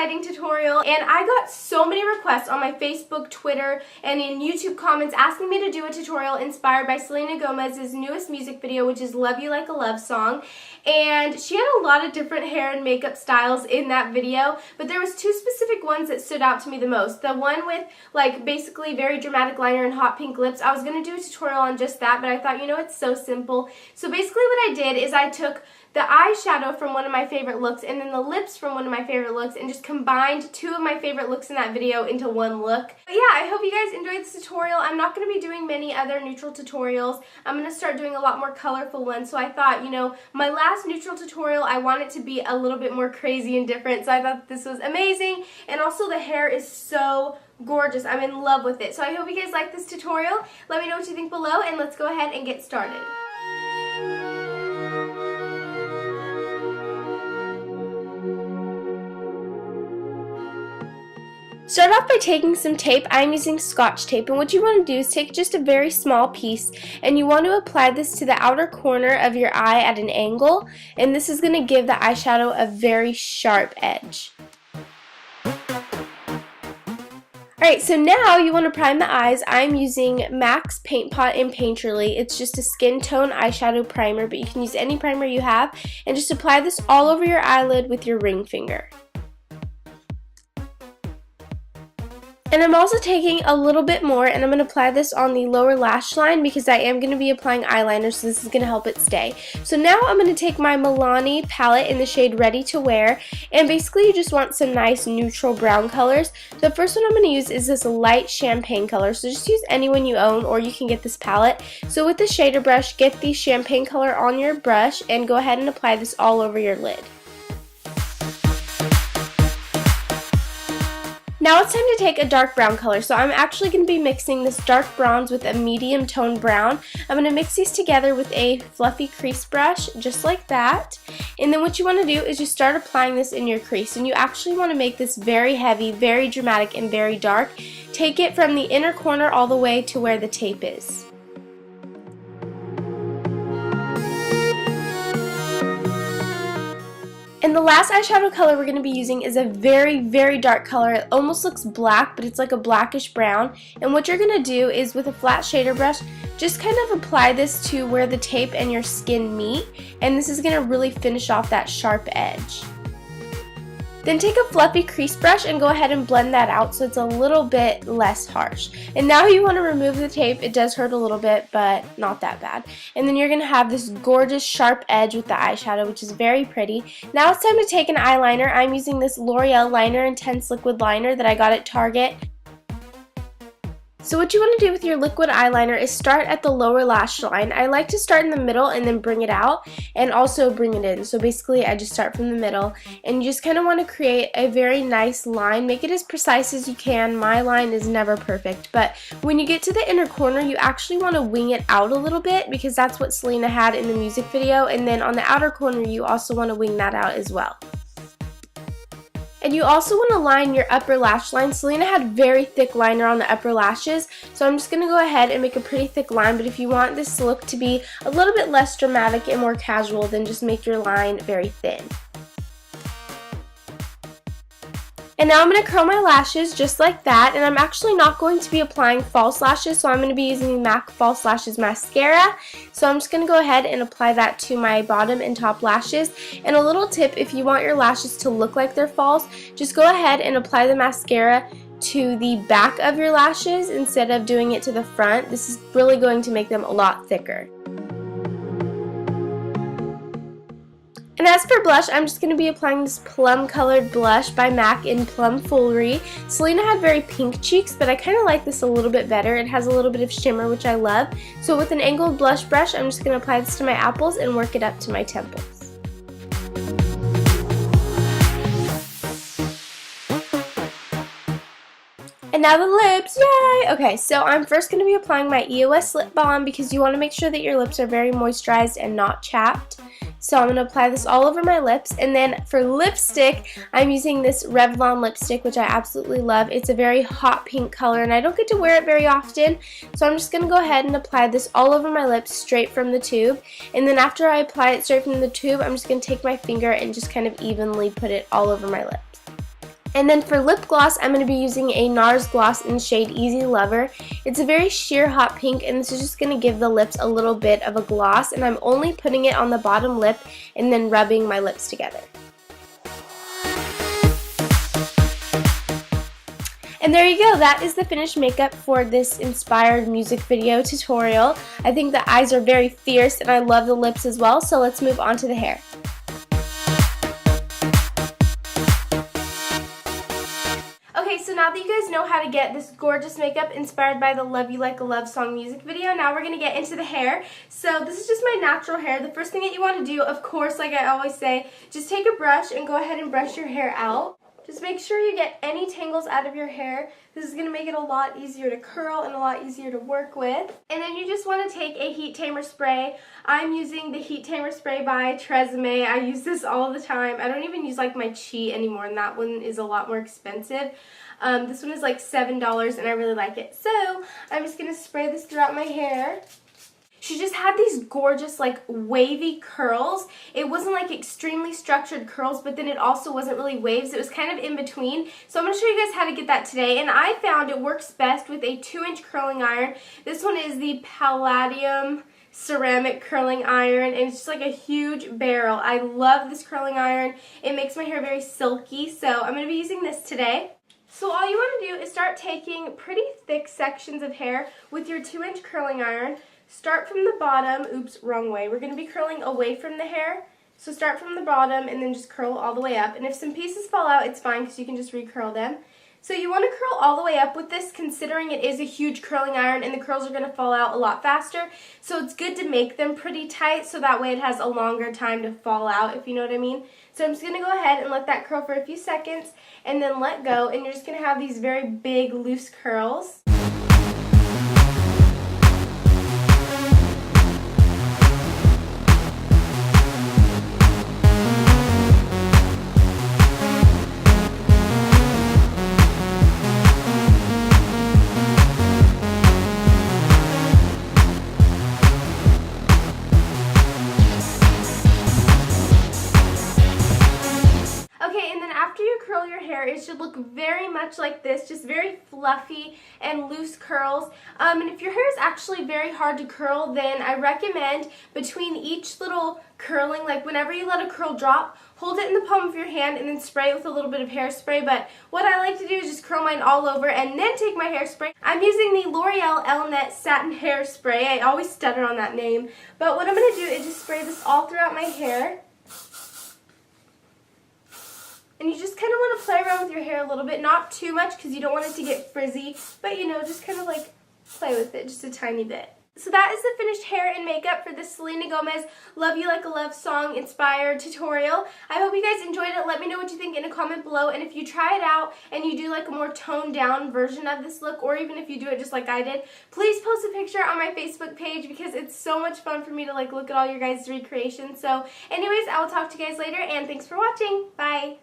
exciting tutorial, and I got so many requests on my Facebook, Twitter, and in YouTube comments asking me to do a tutorial inspired by Selena Gomez's newest music video, which is Love You Like a Love Song. And she had a lot of different hair and makeup styles in that video, but there was two specific ones that stood out to me the most. The one with like basically very dramatic liner and hot pink lips. I was going to do a tutorial on just that, but I thought, you know, it's so simple. So basically what I did is I took the eyeshadow from one of my favorite looks and then the lips from one of my favorite looks and just combined two of my favorite looks in that video into one look. But yeah, I hope you guys enjoyed this tutorial. I'm not going to be doing many other neutral tutorials. I'm going to start doing a lot more colorful ones. So I thought, you know, my last neutral tutorial, I want it to be a little bit more crazy and different. So I thought this was amazing. And also the hair is so gorgeous. I'm in love with it. So I hope you guys like this tutorial. Let me know what you think below and let's go ahead and get started. Start off by taking some tape. I'm using Scotch tape, and what you want to do is take just a very small piece and you want to apply this to the outer corner of your eye at an angle, and this is going to give the eyeshadow a very sharp edge. Alright, so now you want to prime the eyes. I'm using MAC's Paint Pot in Painterly. It's just a skin tone eyeshadow primer, but you can use any primer you have, and just apply this all over your eyelid with your ring finger. And I'm also taking a little bit more and I'm going to apply this on the lower lash line because I am going to be applying eyeliner, so this is going to help it stay. So now I'm going to take my Milani palette in the shade Ready to Wear, and basically you just want some nice neutral brown colors. The first one I'm going to use is this light champagne color, so just use any one you own or you can get this palette. So with the shader brush, get the champagne color on your brush and go ahead and apply this all over your lid. Now it's time to take a dark brown color, so I'm actually going to be mixing this dark bronze with a medium tone brown. I'm going to mix these together with a fluffy crease brush, just like that. And then what you want to do is you start applying this in your crease, and you actually want to make this very heavy, very dramatic, and very dark. Take it from the inner corner all the way to where the tape is. And the last eyeshadow color we're going to be using is a very, very dark color. It almost looks black, but it's like a blackish brown. And what you're going to do is with a flat shader brush, just kind of apply this to where the tape and your skin meet. And this is going to really finish off that sharp edge. Then take a fluffy crease brush and go ahead and blend that out so it's a little bit less harsh. And now you want to remove the tape. It does hurt a little bit, but not that bad. And then you're going to have this gorgeous sharp edge with the eyeshadow, which is very pretty. Now it's time to take an eyeliner. I'm using this L'Oreal Liner Intense Liquid Liner that I got at Target. So what you want to do with your liquid eyeliner is start at the lower lash line. I like to start in the middle and then bring it out and also bring it in. So basically I just start from the middle, and you just kind of want to create a very nice line. Make it as precise as you can. My line is never perfect, but when you get to the inner corner you actually want to wing it out a little bit because that's what Selena had in the music video, and then on the outer corner you also want to wing that out as well. And you also want to line your upper lash line. Selena had very thick liner on the upper lashes, so I'm just going to go ahead and make a pretty thick line, but if you want this look to be a little bit less dramatic and more casual, then just make your line very thin. And now I'm going to curl my lashes just like that, and I'm actually not going to be applying false lashes, so I'm going to be using the MAC False Lashes Mascara. So I'm just going to go ahead and apply that to my bottom and top lashes. And a little tip, if you want your lashes to look like they're false, just go ahead and apply the mascara to the back of your lashes instead of doing it to the front. This is really going to make them a lot thicker. And as for blush, I'm just going to be applying this plum colored blush by MAC in Plum Foolery. Selena had very pink cheeks, but I kind of like this a little bit better. It has a little bit of shimmer, which I love. So with an angled blush brush, I'm just going to apply this to my apples and work it up to my temples. And now the lips, yay! Okay, so I'm first going to be applying my EOS lip balm because you want to make sure that your lips are very moisturized and not chapped. So I'm going to apply this all over my lips. And then for lipstick, I'm using this Revlon lipstick, which I absolutely love. It's a very hot pink color, and I don't get to wear it very often. So I'm just going to go ahead and apply this all over my lips straight from the tube. And then after I apply it straight from the tube, I'm just going to take my finger and just kind of evenly put it all over my lips. And then for lip gloss, I'm going to be using a NARS gloss in the shade Easy Lover. It's a very sheer hot pink, and this is just going to give the lips a little bit of a gloss, and I'm only putting it on the bottom lip and then rubbing my lips together. And there you go, that is the finished makeup for this inspired music video tutorial. I think the eyes are very fierce and I love the lips as well, so let's move on to the hair. Okay, so now that you guys know how to get this gorgeous makeup inspired by the Love You Like a Love Song music video, now we're going to get into the hair. So this is just my natural hair. The first thing that you want to do, of course, like I always say, just take a brush and go ahead and brush your hair out. Just make sure you get any tangles out of your hair. This is going to make it a lot easier to curl and a lot easier to work with. And then you just want to take a heat tamer spray. I'm using the heat tamer spray by Tresemme. I use this all the time. I don't even use like my Chi anymore, and that one is a lot more expensive. This one is like $7 and I really like it. So I'm just going to spray this throughout my hair. She just had these gorgeous, like, wavy curls. It wasn't, like, extremely structured curls, but then it also wasn't really waves. It was kind of in between. So I'm going to show you guys how to get that today. And I found it works best with a 2-inch curling iron. This one is the Palladium ceramic curling iron, and it's just like a huge barrel. I love this curling iron. It makes my hair very silky, so I'm going to be using this today. So all you want to do is start taking pretty thick sections of hair with your 2-inch curling iron. Start from the bottom. Oops, wrong way. We're going to be curling away from the hair. So start from the bottom and then just curl all the way up. And if some pieces fall out, it's fine because you can just recurl them. So you want to curl all the way up with this, considering it is a huge curling iron and the curls are going to fall out a lot faster. So it's good to make them pretty tight so that way it has a longer time to fall out, if you know what I mean. So I'm just going to go ahead and let that curl for a few seconds and then let go, and you're just going to have these very big loose curls. Curl your hair, it should look very much like this, just very fluffy and loose curls. And if your hair is actually very hard to curl, then I recommend between each little curling, like whenever you let a curl drop, hold it in the palm of your hand and then spray it with a little bit of hairspray. But what I like to do is just curl mine all over and then take my hairspray. I'm using the L'Oreal Elnet Satin Hairspray. I always stutter on that name. But what I'm going to do is just spray this all throughout my hair. And you just kind of want to play around with your hair a little bit, not too much because you don't want it to get frizzy, but you know, just kind of like play with it just a tiny bit. So that is the finished hair and makeup for this Selena Gomez Love You Like a Love Song inspired tutorial. I hope you guys enjoyed it. Let me know what you think in a comment below, and if you try it out and you do like a more toned down version of this look, or even if you do it just like I did, please post a picture on my Facebook page because it's so much fun for me to like look at all your guys' recreations. So anyways, I will talk to you guys later, and thanks for watching. Bye!